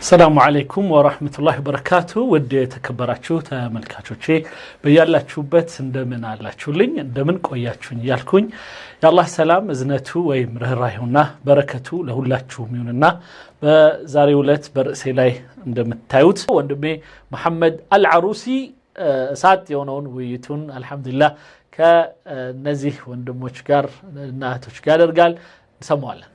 السلام عليكم ورحمة الله وبركاته ودي تكبراتشو تملكاتشوشي بيالاچوبت እንደምን አላችሁልኝ እንደምን ቆያችሁኝ ያልኩኝ ያላህ ሰላም እዝነቱ ወይ ምርህራይውና በረከቱ ለሁላችሁም ይሁንና በዛሬው ዕለት በርዕሴ ላይ እንደምታዩት ወንድሜ መሐመድ አልዓሩሲ ሳት የሆነውን ውይይቱን አልহামዱሊላህ ከነዚህ ወንድሞች ጋር እና እህቶች ጋር ያደርጋል እንሰማዋለን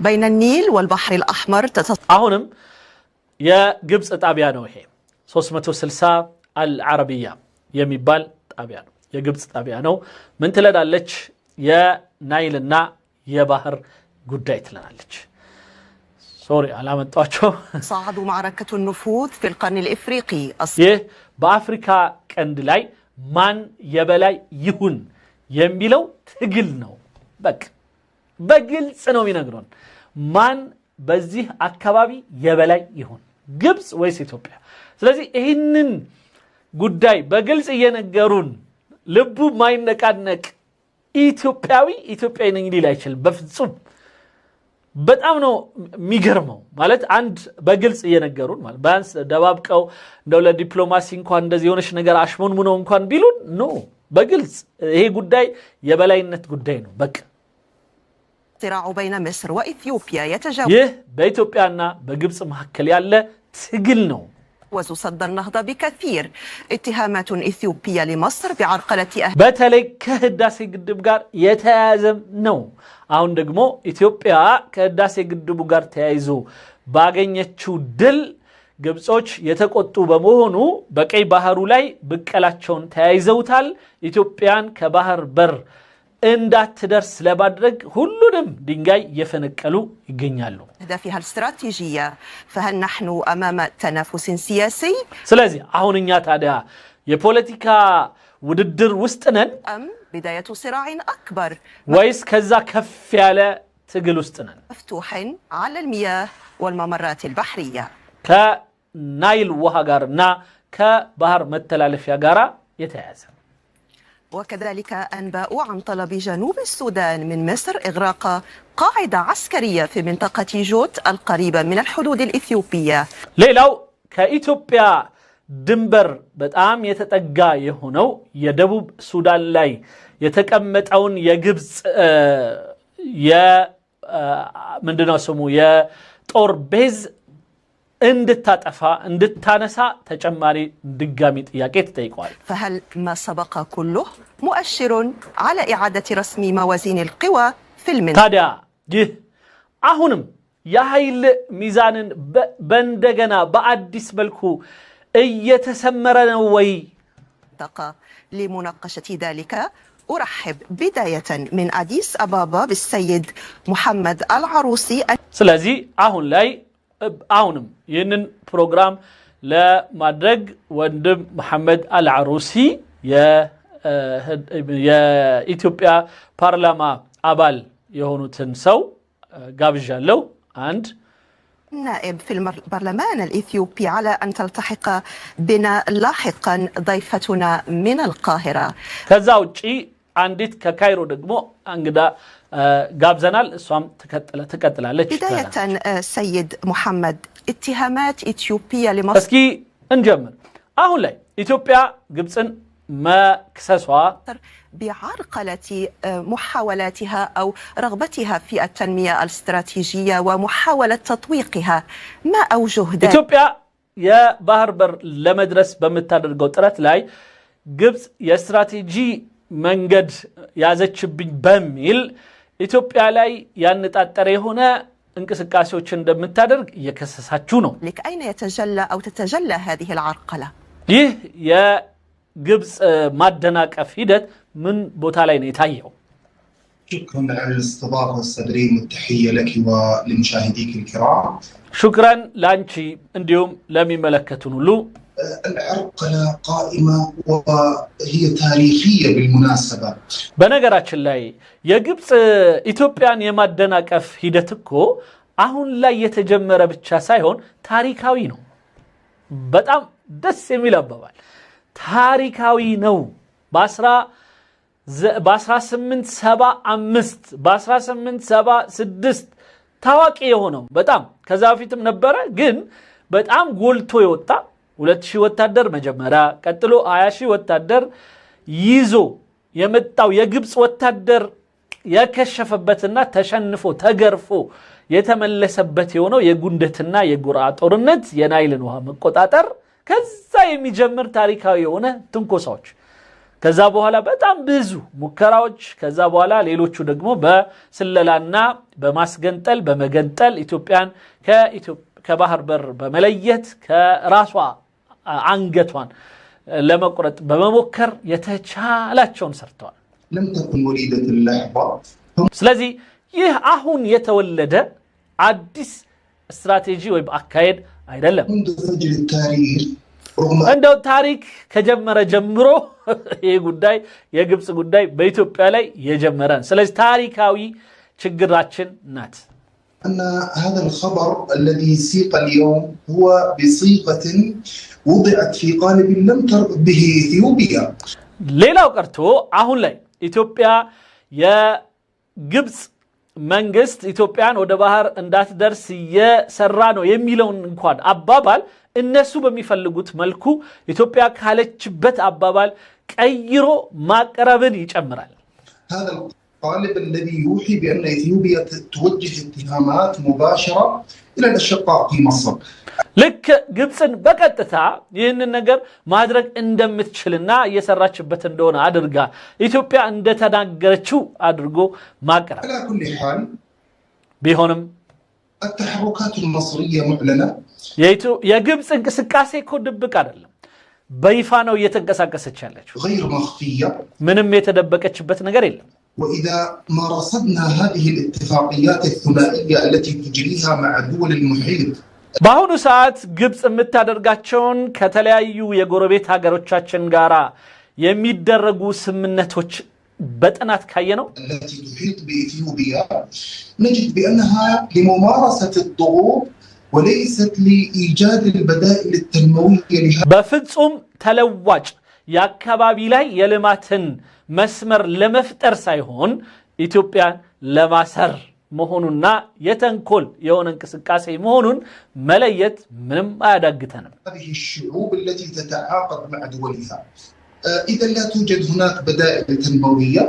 بين النيل والبحر الأحمر አሁንም የግብጽ ጣቢያ ነው ይሄ 360 አልዓረቢያ የሚባል ጣቢያ ነው የግብጽ ጣቢያ ነው ምን ትለዳለች የናይልና የባህር ጉዳይ ትለናለች ሶሪ አላመጣቸው صعدوا معركة النفوذ في القرن الإفريقي ይህ በአፍሪካ ቀንድ ላይ ማን የበላይ ይሁን የሚለው ትግል ነው በግልጽ ነው የሚነግሩን ማን በዚህ አካባቢ የበላይ ይሁን ግብጽ ወይስ ኢትዮጵያ ስለዚህ ይሄንን ጉዳይ በግልጽ እየነገሩን ልቡ ማይነቃነቅ ኢትዮጵያዊ ነኝ ሊል አይችል በፍጹም በጣም ነው የሚገርመው ማለት አንድ በግልጽ እየነገሩን ማለት ባንስ ደባብቀው እንደው ለዲፕሎማሲ እንኳን እንደዚህ የሆነች ነገር አሽሞንሙነው እንኳን ቢሉን ኖ በግልጽ ይሄ ጉዳይ የበላይነት ጉዳይ ነው በቃ صراع بين مصر وإثيوبيا يتجاوز ይህ በኢትዮጵያና በግብጽ መካከል ያለ ትግል ነው صد النهضة بكثير اتهامات إثيوبية لمصر بعرقلة በተለይ ከህዳሴ ግድብ ጋር የተያያዘም ነው አሁን ደግሞ ኢትዮጵያ ከህዳሴ ግድቡ ጋር ተያይዞ ባገኘችው ድል ግብጾች የተቆጡ በመሆኑ በቀይ ባህሩ ላይ በቀላቸውን ተያይዘውታል ኢትዮጵያን ከባህር በር እንዳትደርስ ለማድረግ ሁሉንም ድንጋይ የፈነቀሉ ይገኛሉ هدفها الاستراتيجية فهل نحن أمام تنافس سياسي ስለዚህ አሁንኛ ታዲያ የፖለቲካ ውድድር ውስጥ ነን أم بداية صراع أكبر ወይስ ከዛ ከፍ ያለ ትግል ውስጥ ነን مفتوح على المياه والممرات البحرية ከናይል ውሃ ጋርና ከባህር መተላለፊያ ጋራ የተያያዘ وكذلك أنباء عن طلب جنوب السودان من مصر إغراق قاعدة عسكرية في منطقة جوت القريبة من الحدود الإثيوبية ሌላው ከኢትዮጵያ ድንበር በጣም የተጠጋ የሆነው የደቡብ ሱዳን ላይ የተቀመጠውን የግብጽ ምንድነው ስሙ የጦር ቤዝ እንድታነሳ ተጨማሪ ድጋሚ ጥያቄ ተጠይቋል فهل ما سبق كله مؤشر على إعادة رسم موازين القوى في المنطقة ታዲያ ይህ አሁንም የኃይል ሚዛንን በእንደገና በአዲስ መልኩ እየተሰመረ ነው ወይ لمناقشة ذلك أرحب بداية من أديس أبابا بالسيد محمد العروسي ስለዚህ አሁን ላይ አሁንም ይህንን ፕሮግራም ለማድረግ ወንድም መሐመድ አልዓሩሲ የኢትዮጵያ ፓርላማ አባል የሆኑትን ሰው ጋብዣለሁ አንድ نائب في البرلمان الإثيوبي على أن تلتحق بنا لاحقا ضيفتنا من القاهرة ከዛ ውጪ አንዲት ከካይሮ ደግሞ እንግዳ ጋብዘናል እሷም ተከትላለች بداية سيد محمد اتهامات إثيوبية لمصر እስኪ እንጀምር አሁን ላይ ኢትዮጵያ ግብጽን መክሰሷ بعرقلة محاولاتها أو رغبتها في التنمية الاستراتيجية ومحاولة تطويقها ما أوجه ذلك ኢትዮጵያ የባህር በር ለመድረስ በመታደርገው ጥረት ላይ ግብጽ የስትራቴጂ መንገድ ያዘችብኝ በሚል ኢትዮጵያ ላይ ያነጣጠረ የሆነ እንቅስቃሴዎችን እንደምታደርግ እየከሰሳችሁ ነው أين يتجلى أو تتجلى هذه العرقلة ይህ የግብጽ ማደናቀፍ ሂደት ምን ቦታ ላይ ነው የታየው شكرا على الاستضافة الصدرين والتحية لك ولمشاهديك الكرام شكرا ላንቺ እንዲሁም ለሚመለከቱን ሁሉ العرقلة قائمة وهي تاريخية بالمناسبة በነገራችን ላይ የግብጽ ኢትዮጵያን የማደናቀፍ ሂደት እኮ አሁን ላይ የተጀመረ ብቻ ሳይሆን ታሪካዊ ነው በጣም ደስ የሚል አባባል ታሪካዊ ነው። በ1875 በ1876 ታዋቂ የሆነው በጣም ከዛ በፊትም ነበረ ግን በጣም ጎልቶ የወጣ 2000 ወታደር መጀመሪያ ቀጥሎ 20000 ወታደር ይዞ የመጣው የግብጽ ወታደር የከሸፈበትና ተሸንፎ ተገርፎ የተመለሰበት የሆነው የጉንደትና የጉራ ጦርነት የናይልን ውሃ መቆጣጠር ከዛ የሚጀምር ታሪካዊ የሆነ ትንኮሳዎች ከዛ በኋላ በጣም ብዙ ሙከራዎች ከዛ በኋላ ሌሎቹ ደግሞ በስለላና በማስገንጠል በመገንጠል ኢትዮጵያን ከባህር በር በመለየት ከራሷ አንገቷን ለመቁረጥ በመሞከር የተቻላቸውን ሰርተዋል። لم تكن وليدة اللحظة ስለዚህ ይህ አሁን የተወለደ አዲስ ስትራቴጂ ወይ አካሄድ አይደለም። منذ فجر التاريخ እንደው ታሪክ ከጀመረ ጀምሮ ይህ ጉዳይ የግብጽ ጉዳይ በኢትዮጵያ ላይ የጀመረ ስለዚህ ታሪካዊ ችግራችን ናት። أن هذا الخبر الذي سيق اليوم هو بصيغة وضعت في قالب لم تربط به إثيوبيا. ሌላው ቀርቶ አሁን ላይ ኢትዮጵያ የግብጽ መንግስት ኢትዮጵያን ወደ ባህር እንዳትደርስ የሰራ ነው የሚለውን እንኳን አባባል እነሱ በሚፈልጉት መልኩ ኢትዮጵያ ካለችበት አባባል ቀይሮ ማቀረብን ይጨምራል። هذا القالب الذي يوحي بأن إثيوبيا توجه اتهامات مباشرة إلى الأشقاء في مصر. ልክ ግብጽን በቀጥታ ይህንን ነገር ማድረግ እንደምትችልና እየሰራችበት እንደሆነ አድርጋ ኢትዮጵያ እንደተናገረችው አድርጎ ማቀረብ على كل حال ቢሆንም التحركات المصرية معلنة. የግብጽ እንቅስቃሴ እኮ ድብቅ አይደለም በይፋ ነው እየተንቀሳቀሰች ያለችው غير مخفية ምንም የተደበቀችበት ነገር የለም። وإذا ما رصدنا هذه الاتفاقيات الثنائية التي تجريها مع دول المحيط በአሁኑ ሰዓት ግብጽ የምታደርጋቸውን ከተለያዩ የጎረቤት ሀገሮቻችን ጋራ የሚደረጉ ስምምነቶች በጥናት ካየነው التي تحيط بإثيوبيا نجد بأنها لممارسة الضغوط وليست لإيجاد البدائل التنموية لها. በፍጹም ተለዋጭ የአካባቢ ላይ የልማትን መስመር ለመፍጠር ሳይሆን ኢትዮጵያን ለማሰር መሆኑና የተንኮል የሆነ እንቅስቃሴ መሆኑን መለየት ምንም አያዳግተንም። هذه الشعوب التي تتعاقد مع دولها إذا لا توجد هناك بدائل تنموية.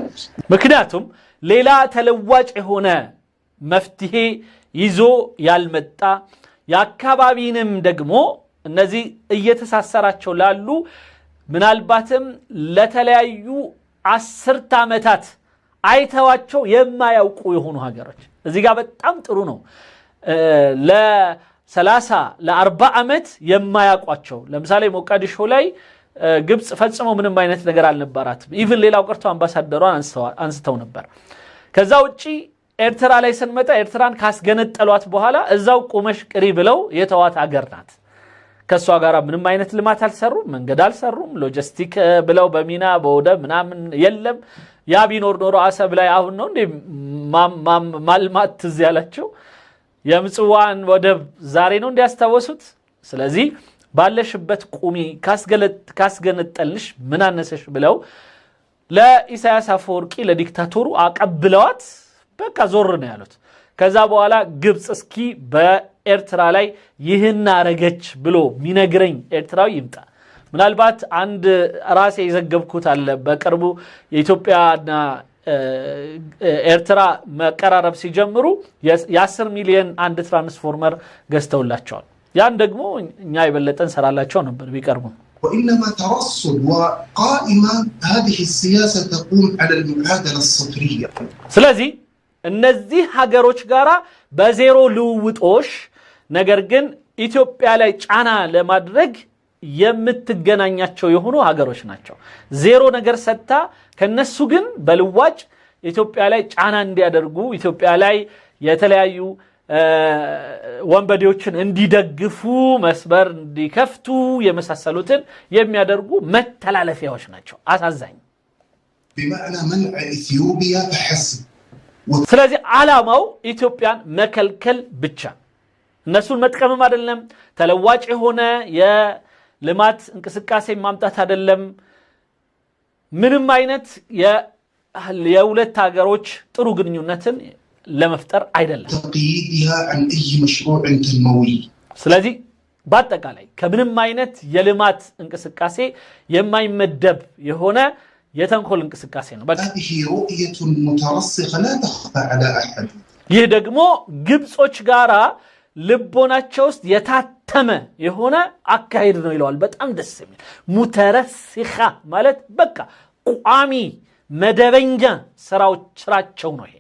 ምክንያቱም ሌላ ተለዋጭ የሆነ መፍትሄ ይዞ ያልመጣ የአካባቢንም ደግሞ እነዚህ እየተሳሰራቸው ላሉ ምናልባትም ለተለያዩ 10 ዓመታት አይተዋቸው የማያውቁ የሆኑ ሀገሮች እዚህ ጋር በጣም ጥሩ ነው። ለ30 ለ40 ዓመት የማያውቋቸው ለምሳሌ ሞቃዲሾ ላይ ግብጽ ፈጽሞ ምንም አይነት ነገር አልነበራትም። ኢቭን ሌላው ቀርቶ አምባሳደሯን አንስተው ነበር። ከዛ ውጪ ኤርትራ ላይ ስንመጣ ኤርትራን ካስገነጠሏት በኋላ እዛው ቆመሽ ቅሪ ብለው የተዋት ሀገር ናት። ከሷ ጋር ምንም አይነት ልማት አልሰሩም፣ መንገድ አልሰሩም፣ ሎጂስቲክ ብለው በሚና በወደብ ምናምን የለም። ያ ቢኖር ኖሮ አሰብ ላይ አሁን ነው እንዴ ማልማት ትዝ ያላቸው? የምጽዋን ወደብ ዛሬ ነው እንዲያስታወሱት? ስለዚህ ባለሽበት ቁሚ ካስገነጠልሽ ምን አነሰሽ ብለው ለኢሳያስ አፈወርቂ ለዲክታቶሩ አቀብለዋት በቃ ዞር ነው ያሉት። ከዛ በኋላ ግብጽ እስኪ በኤርትራ ላይ ይህን አረገች ብሎ ሚነግረኝ ኤርትራዊ ይምጣ። ምናልባት አንድ ራሴ የዘገብኩት አለ በቅርቡ የኢትዮጵያና ኤርትራ መቀራረብ ሲጀምሩ የ10 ሚሊዮን አንድ ትራንስፎርመር ገዝተውላቸዋል። ያን ደግሞ እኛ የበለጠን ሰራላቸው ነበር ቢቀርቡ። وإنما ترصد وقائمة هذه السياسة تقوم على المعادلة الصفرية. ስለዚህ እነዚህ ሀገሮች ጋራ በዜሮ ልውውጦሽ ነገር ግን ኢትዮጵያ ላይ ጫና ለማድረግ የምትገናኛቸው የሆኑ ሀገሮች ናቸው። ዜሮ ነገር ሰጥታ ከነሱ ግን በልዋጭ ኢትዮጵያ ላይ ጫና እንዲያደርጉ ኢትዮጵያ ላይ የተለያዩ ወንበዴዎችን እንዲደግፉ መስበር እንዲከፍቱ የመሳሰሉትን የሚያደርጉ መተላለፊያዎች ናቸው። አሳዛኝ بمعنى منع إثيوبيا فحسب. ስለዚህ ዓላማው ኢትዮጵያን መከልከል ብቻ እነሱን መጥቀምም አይደለም። ተለዋጭ የሆነ ልማት እንቅስቃሴ ማምጣት አይደለም ምንም አይነት የሁለት ሀገሮች ጥሩ ግንኙነትን ለመፍጠር አይደለም تقييدها عن أي مشروع تنموي ስለዚህ በአጠቃላይ ከምንም አይነት የልማት እንቅስቃሴ የማይመደብ የሆነ የተንኮል እንቅስቃሴ ነው በቃ هذه رؤية مترسخة لا تخفى على أحد ይህ ደግሞ ግብጾች ጋራ ልቦናቸው ውስጥ የታተመ የሆነ አካሄድ ነው ይለዋል በጣም ደስ የሚል ሙተረሲኻ ማለት በቃ ቋሚ መደበኛ ስራቸው ነው ይሄ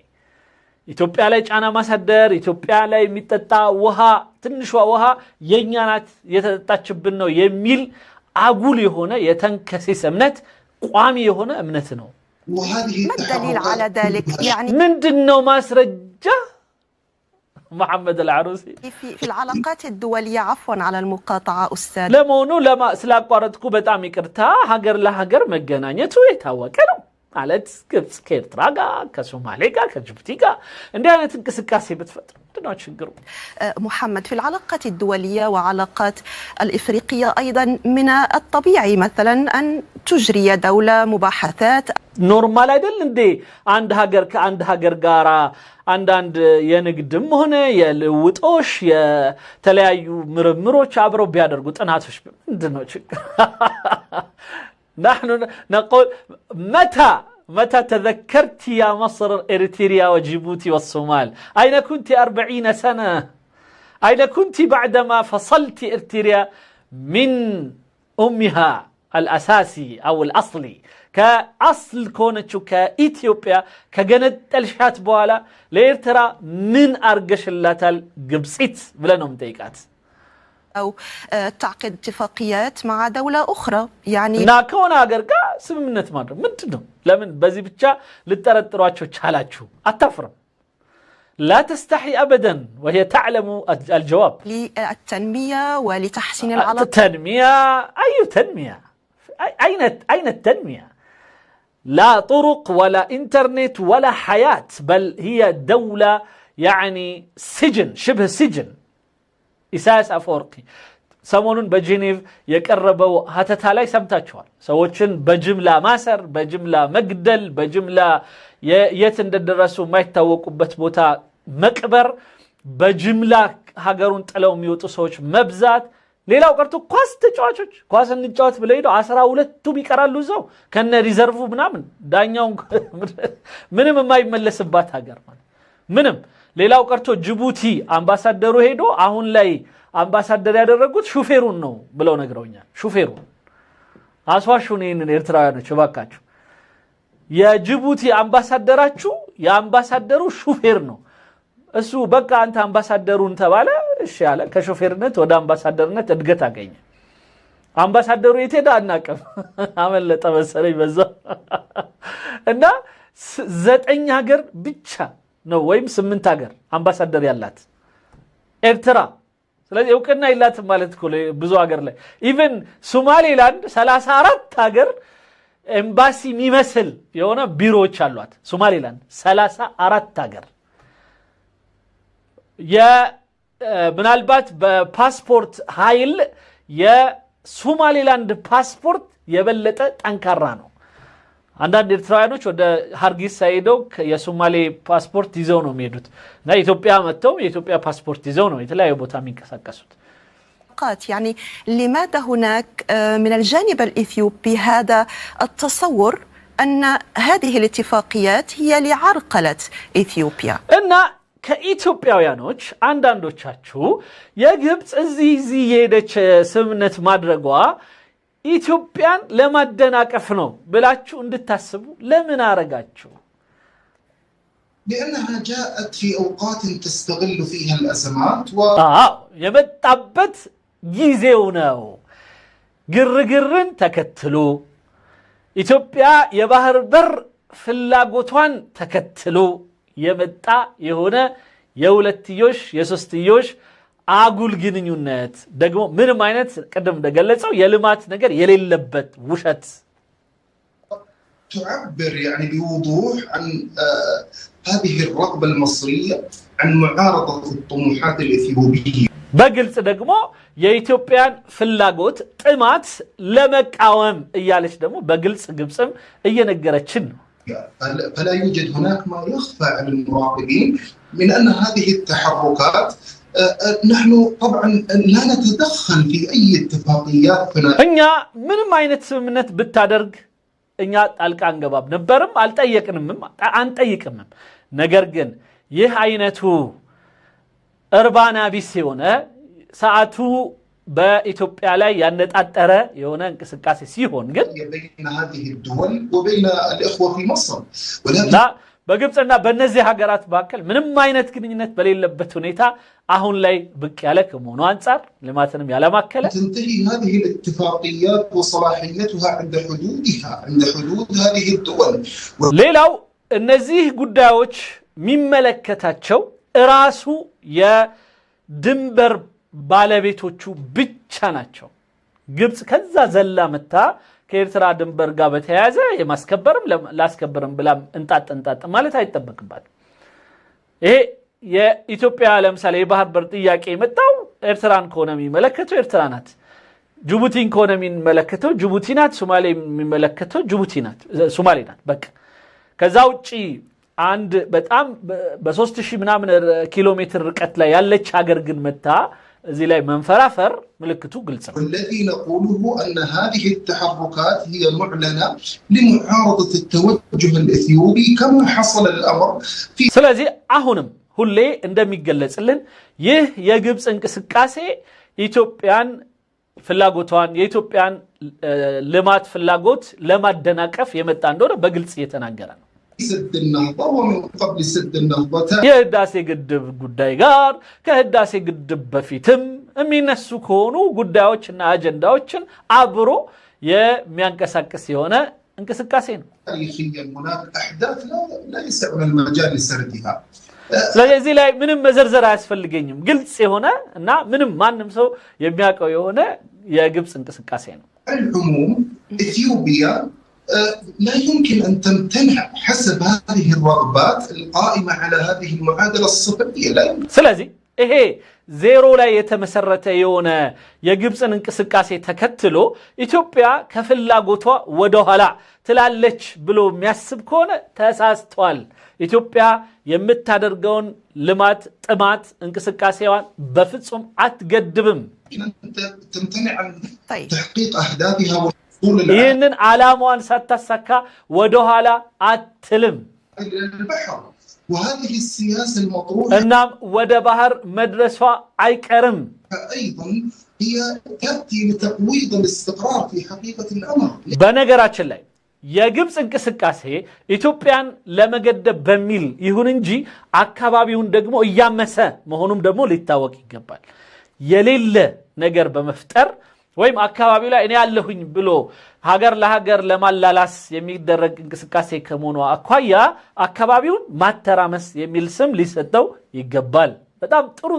ኢትዮጵያ ላይ ጫና ማሳደር ኢትዮጵያ ላይ የሚጠጣ ውሃ ትንሿ ውሃ የኛ ናት የተጠጣችብን ነው የሚል አጉል የሆነ የተንከሲስ እምነት ቋሚ የሆነ እምነት ነው وهذه ما الدليل على ذلك يعني ምንድነው ማስረጃ محمد العروسي في العلاقات الدولية عفوا على المقاطعة أستاذ ለመሆኑ ስላቋረጥኩ በጣም ይቅርታ ሀገር ለሀገር መገናኘቱ የታወቀ ነው ማለት ግብጽ ከኤርትራ ጋር ከሶማሌ ጋር ከጅቡቲ ጋር እንዲህ አይነት እንቅስቃሴ ብትፈጥር ምንድነው ችግሩ محمد في العلاقات الدولية وعلاقات الإفريقية أيضا من الطبيعي مثلا أن تجري دولة مباحثات ኖርማል አይደል እንዴ አንድ ሀገር ከአንድ ሀገር ጋራ አንድ የንግድም ሆነ የልውጦሽ የተለያዩ ምርምሮች አብረው ቢያደርጉ ጥናቶች ምንድነው ችግር نحن نقول متى تذكرت يا مصر إريتريا وجيبوتي والصومال أين كنت 40 سنة أين كنت بعدما فصلت إريتريا من أمها الأساسي أو الأصلي كأصل كونتشو كإثيوبيا كجنت الشات بوالا لإرترا من أرجش اللاتال قبسيت بلا نوم تيكات أو تعقد اتفاقيات مع دولة أخرى يعني ناكونا أجركا سممنت مرة منتنو لمن بزي بتشا للترترواتشو تشالاتشو أتفرم لا تستحي أبدا وهي تعلم الجواب للتنمية ولتحسين العلاقات التنمية أي تنمية أين التنمية لا طرق ولا إنترنت ولا حياة بل هي دولة يعني سجن شبه سجن إساس أفورقي سمونون بجنيف يقربوا هاتتا لاي سمتاچوال سوچن بجملة ماسر بجملة مقدل بجملة የት እንደደረሱ ማይታወቁበት ቦታ መቅበር በጅምላ ሀገሩን ጥለው የሚወጡ ሰዎች መብዛት ሌላው ቀርቶ ኳስ ተጫዋቾች ኳስ እንጫወት ብለው ሄደው 12ቱም ይቀራሉ እዛው ከነ ሪዘርቭ ምናምን ዳኛው ምንም የማይመለስባት ሀገር ማለት ምንም ሌላው ቀርቶ ጅቡቲ አምባሳደሩ ሄዶ አሁን ላይ አምባሳደር ያደረጉት ሹፌሩን ነው ብለው ነግረውኛል ሹፌሩን አስዋሹን ይሄንን ኤርትራውያኖች እባካችሁ የጅቡቲ አምባሳደራችሁ የአምባሳደሩ ሹፌር ነው እሱ በቃ አንተ አምባሳደሩን ተባለ እሺ ያለ ከሹፌርነት ወደ አምባሳደርነት እድገት አገኘ አምባሳደሩ የት ሄደ አናቀም አመለጠ መሰለኝ በዛ እና 9 ሀገር ብቻ ነው ወይም 8 ሀገር አምባሳደር ያላት ኤርትራ ስለዚህ እውቅና ይላት ማለት እኮ ብዙ ሀገር ላይ ኢቭን ሶማሌላንድ 34 ሀገር ኤምባሲ የሚመስል የሆነ ቢሮዎች አሏት ሶማሌላንድ 34 ሀገር ምናልባት በፓስፖርት ኃይል የሶማሌላንድ ፓስፖርት የበለጠ ጠንካራ ነው አንዳንድ ኤርትራውያኖች ወደ ሃርጌሳ ሄደው የሶማሌ ፓስፖርት ይዘው ነው የሚሄዱት እና ኢትዮጵያ መጥተው የኢትዮጵያ ፓስፖርት ይዘው ነው የተለያዩ ቦታ የሚንቀሳቀሱት يعني لماذا هناك من الجانب الإثيوبي هذا التصور أن هذه الاتفاقيات هي لعرقلة إثيوبيا እና ከኢትዮጵያውያኖች አንዳንዶቻችሁ የግብጽ እዚህ የሄደች ስምነት ማድረጓ ኢትዮጵያን ለማደናቀፍ ነው ብላችሁ እንድታስቡ ለምን አረጋችሁ لأنها جاءت في أوقات تستغل فيها الأزمات የመጣበት ጊዜው ነው ግርግርን ተከትሎ ኢትዮጵያ የባህር በር ፍላጎቷን ተከትሎ የመጣ የሆነ የሁለትዮሽ የሶስትዮሽ አጉል ግንኙነት ደግሞ ምንም አይነት ቀደም እንደገለጸው የልማት ነገር የሌለበት ውሸት تعبر يعني بوضوح عن هذه الرغبة المصرية عن معارضة الطموحات الإثيوبية በግልጽ ደግሞ የኢትዮጵያን ፍላጎት ጥማት ለመቃወም እያለች ደግሞ በግልጽ ግብጽም እየነገረችን ነው። فلا يوجد هناك ما يخفى على المراقبين من أن هذه التحركات نحن طبعا لا نتدخل في أي اتفاقيات እኛ ምንም አይነት ስምምነት ብታደርግ እኛ ጣልቃ አንገባም ነበርም አልጠየቅንምም አንጠይቅምም። ነገር ግን ይህ አይነቱ እርባና ቢስ የሆነ ሰዓቱ በኢትዮጵያ ላይ ያነጣጠረ የሆነ እንቅስቃሴ ሲሆን ግን بين هذه الدول وبين الإخوة في مصر በግብጽና በእነዚህ ሀገራት መካከል ምንም አይነት ግንኙነት በሌለበት ሁኔታ አሁን ላይ ብቅ ያለ ከመሆኑ አንፃር ልማትንም ያለማከለ تنتهي هذه الاتفاقيات وصلاحيتها عند حدودها عند حدود هذه الدول ሌላው እነዚህ ጉዳዮች የሚመለከታቸው ራሱ የድንበር ባለቤቶቹ ብቻ ናቸው። ግብጽ ከዛ ዘላ መታ ከኤርትራ ድንበር ጋር በተያያዘ የማስከበርም ላስከበርም ብላ እንጣጥ ማለት አይጠበቅባት። ይሄ የኢትዮጵያ ለምሳሌ የባህር በር ጥያቄ የመጣው ኤርትራን ከሆነ የሚመለከተው ኤርትራ ናት፣ ጅቡቲን ከሆነ የሚመለከተው ጅቡቲ ናት፣ ሶማሌ የሚመለከተው ጅቡቲ ናት፣ ሶማሌ ናት። በቃ ከዛ ውጪ አንድ በጣም በ3000 ምናምን ኪሎ ሜትር ርቀት ላይ ያለች ሀገር ግን መታ እዚህ ላይ መንፈራፈር ምልክቱ ግልጽ ነው። الذي نقوله أن هذه التحركات هي معلنة لمعارضة التوجه الإثيوبي كما حصل الأمر في ስለዚህ አሁንም ሁሌ እንደሚገለጽልን ይህ የግብጽ እንቅስቃሴ ኢትዮጵያን ፍላጎቷን የኢትዮጵያን ልማት ፍላጎት ለማደናቀፍ የመጣ እንደሆነ በግልጽ እየተናገረ ነው። سد النهضة ومن قبل سد النهضة የህዳሴ ግድብ ጉዳይ ጋር ከህዳሴ ግድብ በፊትም የሚነሱ ከሆኑ ጉዳዮችና አጀንዳዎችን አብሮ የሚያንቀሳቅስ የሆነ እንቅስቃሴ ነው። تاريخيا هناك أحداث لا يسعنا المجال لسردها ስለዚህ ላይ ምንም መዘርዘር አያስፈልገኝም። ግልጽ የሆነ እና ምንም ማንም ሰው የሚያውቀው የሆነ የግብጽ እንቅስቃሴ ነው። العموم إثيوبيا لا يمكن أن تمتنع حسب هذه الرغبات القائمة على هذه المعادلة الصفرية لا يمكن. ስለዚህ ይሄ ዜሮ ላይ የተመሰረተ የሆነ የግብጽን እንቅስቃሴ ተከትሎ ኢትዮጵያ ከፍላጎቷ ወደ ኋላ ትላለች ብሎ የሚያስብ ከሆነ ተሳስቷል። ኢትዮጵያ የምታደርገውን ልማት ጥማት እንቅስቃሴዋን በፍጹም አትገድብም። تمتنع عن تحقيق أهدافها ይህንን ዓላማዋን ሳታሳካ ወደ ኋላ አትልም። وهذه السياسة المطروحة እናም ወደ ባህር መድረሷ አይቀርም። أيضا هي تأتي لتقويض الاستقرار في حقيقة الأمر. በነገራችን ላይ የግብጽ እንቅስቃሴ ኢትዮጵያን ለመገደብ በሚል ይሁን እንጂ አካባቢውን ደግሞ እያመሰ መሆኑም ደግሞ ሊታወቅ ይገባል። የሌለ ነገር በመፍጠር ወይም አካባቢው ላይ እኔ ያለሁኝ ብሎ ሀገር ለሀገር ለማላላስ የሚደረግ እንቅስቃሴ ከመሆኑ አኳያ አካባቢውን ማተራመስ የሚል ስም ሊሰጠው ይገባል። በጣም ጥሩ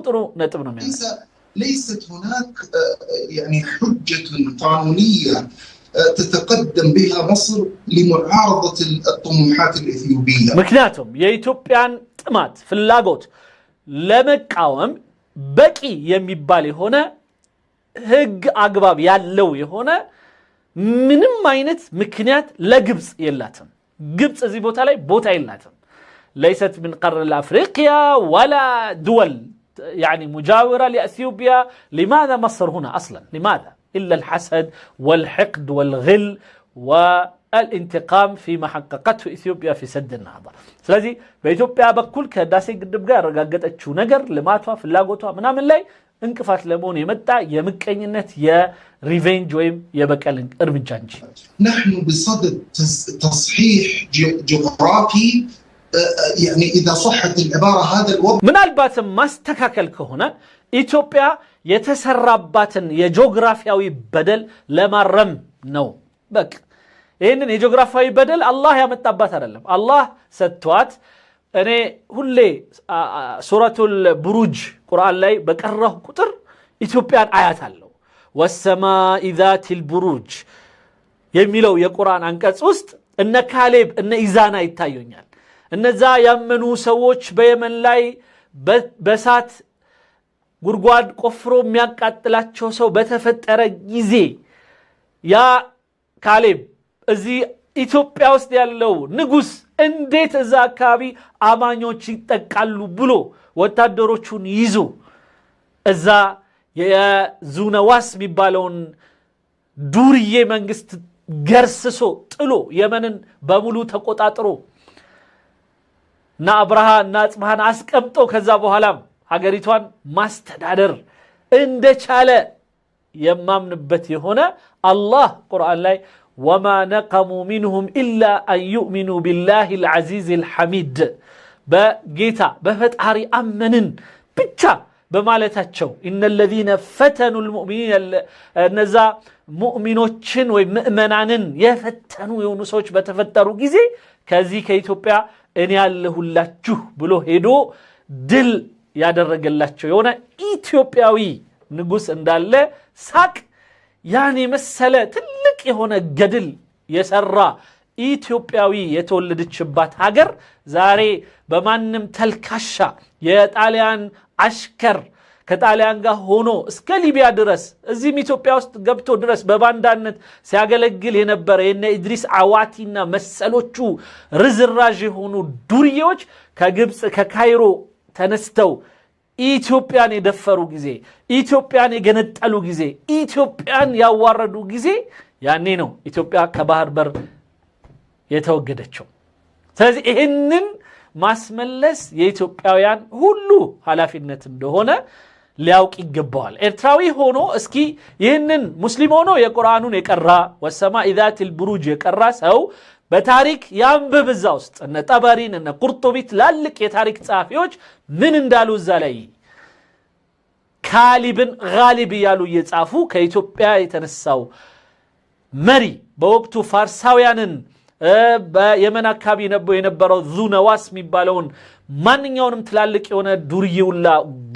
ነጥብ ነው የሚያነሳው። ليست هناك يعني حجة قانونية تتقدم بها مصر لمعارضة الطموحات الإثيوبية. ምክንያቱም የኢትዮጵያን ጥማት ፍላጎት ለመቃወም በቂ የሚባል የሆነ ህግ አግባብ ያለው የሆነ ምንም አይነት ምክንያት ለግብጽ የላትም። ግብጽ እዚህ ቦታ ላይ ቦታ የላትም። ليست من قرن أفريقيا ولا دول يعني مجاورة لأثيوبيا. لماذا مصر هنا أصلا؟ لماذا؟ إلا الحسد والحقد والغل والانتقام فيما حققته إثيوبيا في سد النهضة. ስለዚህ በኢትዮጵያ በኩል ከህዳሴ ግድብ ጋር ያረጋገጠችው ነገር ልማቷ ፍላጎቷ ምናምን ላይ እንቅፋት ለመሆን የመጣ የምቀኝነት የሪቬንጅ ወይም የበቀል እርምጃ እንጂ نحن بصدد تصحيح جغرافي يعني إذا صحت العبارة هذا الوضع ምናልባት ማስተካከል ከሆነ ኢትዮጵያ የተሰራባትን የጂኦግራፊያዊ በደል ለማረም ነው። በቃ ይሄንን የጂኦግራፊያዊ በደል አላህ ያመጣባት አይደለም። አላህ ሰጥቷት እኔ ሁሌ ሱረቱል ቡሩጅ ቁርአን ላይ በቀራሁ ቁጥር ኢትዮጵያን አያታለሁ። ወሰማኢ ዛቲል ቡሩጅ የሚለው የቁርአን አንቀጽ ውስጥ እነ ካሌብ እነ ኢዛና ይታዩኛል። እነዛ ያመኑ ሰዎች በየመን ላይ በሳት ጉድጓድ ቆፍሮ የሚያቃጥላቸው ሰው በተፈጠረ ጊዜ ያ ካሌብ እዚህ ኢትዮጵያ ውስጥ ያለው ንጉስ እንዴት እዛ አካባቢ አማኞች ይጠቃሉ ብሎ ወታደሮቹን ይዞ እዛ የዙነዋስ የሚባለውን ዱርዬ መንግስት ገርስሶ ጥሎ የመንን በሙሉ ተቆጣጥሮ እና አብርሃ እና አጽብሃን አስቀምጦ ከዛ በኋላም ሀገሪቷን ማስተዳደር እንደቻለ የማምንበት የሆነ አላህ ቁርአን ላይ وما نقموا منهم إلا أن يؤمنوا بالله العزيز الحميد بجيتا بفتحري أمنن بيتا بمالتاتشو إن الذين فتنوا المؤمنين النزا مؤمنوچن ومؤمنانن يفتنوا يونسوچ بتفتروا جزي كذي كيتوبيا إني اللهلاچو بلو هيدو دل ያደረገላቸው የሆነ ኢትዮጵያዊ ንጉስ እንዳለ ሳቅ ያኔ መሰለ ትልቅ የሆነ ገድል የሰራ ኢትዮጵያዊ የተወለደችባት ሀገር ዛሬ በማንም ተልካሻ የጣሊያን አሽከር ከጣሊያን ጋር ሆኖ እስከ ሊቢያ ድረስ እዚህም ኢትዮጵያ ውስጥ ገብቶ ድረስ በባንዳነት ሲያገለግል የነበረ የነ ኢድሪስ አዋቲና መሰሎቹ ርዝራዥ የሆኑ ዱርዬዎች ከግብጽ ከካይሮ ተነስተው ኢትዮጵያን የደፈሩ ጊዜ ኢትዮጵያን የገነጠሉ ጊዜ ኢትዮጵያን ያዋረዱ ጊዜ ያኔ ነው ኢትዮጵያ ከባህር በር የተወገደችው። ስለዚህ ይሄንን ማስመለስ የኢትዮጵያውያን ሁሉ ኃላፊነት እንደሆነ ሊያውቅ ይገባዋል። ኤርትራዊ ሆኖ እስኪ ይሄንን ሙስሊም ሆኖ የቁርአኑን የቀራ ወሰማኢ ዛቲል ቡሩጅ የቀራ ሰው በታሪክ ያንብብ እዛ ውስጥ እነ ጠበሪን እነ ቁርጡቢ ትላልቅ የታሪክ ጸሐፊዎች ምን እንዳሉ እዛ ላይ ካሊብን ጋሊብ ያሉ እየጻፉ ከኢትዮጵያ የተነሳው መሪ በወቅቱ ፋርሳውያንን በየመን አካባቢ የነበረው ዙነዋስ የሚባለውን ማንኛውንም ትላልቅ የሆነ ዱርዬውላ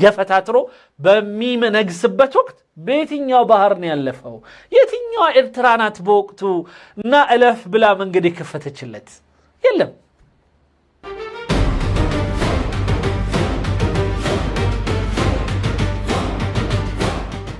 ገፈታትሮ በሚነግስበት ወቅት በየትኛው ባህር ነው ያለፈው? የትኛው ኤርትራ ናት በወቅቱ እና እለፍ ብላ መንገድ የከፈተችለት? የለም።